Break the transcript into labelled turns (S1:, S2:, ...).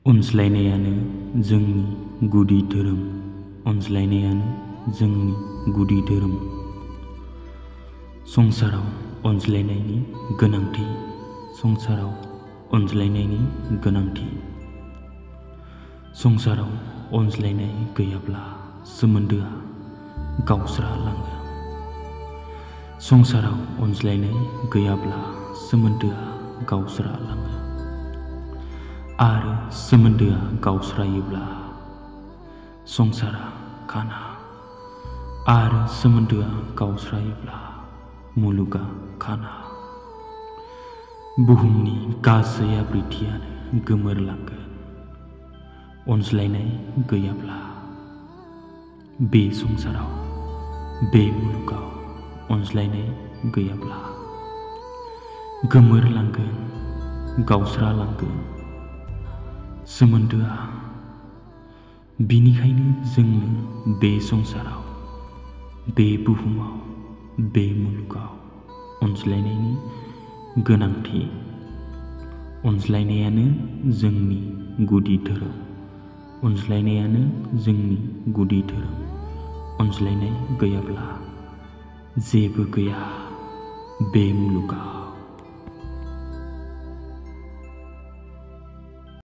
S1: अनज्लायनायानो जोंनि गुदि धोरोम। अनज्लायनायानो जोंनि गुदि धोरोम। संसाराव अनज्लायनायनि गोनांथि। संसाराव अनज्लायनायनि गोनांथि। संसाराव अनज्लायनाय गैयाब्ला सोमोन्दोआ गावस्रालाङो। संसाराव अनज्लायनाय गैयाब्ला सोमोन्दोआ गावस्रालाङो। आरो सोमोन्दोआ गावस्रायोब्ला संसारा खाना। आरो सोमोन्दोआ गावस्रायोब्ला मुलुगा खाना। बुहुमनि गासै आब्रुथियानो गोमोरलांगोन। अनज्लायनाय गैयाब्ला बे संसाराव, बे मुलुगाव अनज्लायनाय गैयाब्ला गोमोरलांगोन, गावस्रालांगोन सोमोन्दोआ। बिनिखायनो जोंनो बे संसाराव, बे बुहुमाव, बे मुलुगाव अनज्लायनायनि गोनांथि। अनज्लायनायानो जोंनि गुदि धोरोम। अनज्लायनायानो जोंनि गुदि धोरोम। अनज्लायनाय गैयाब्ला जेबो गैया बे मुलुगाव।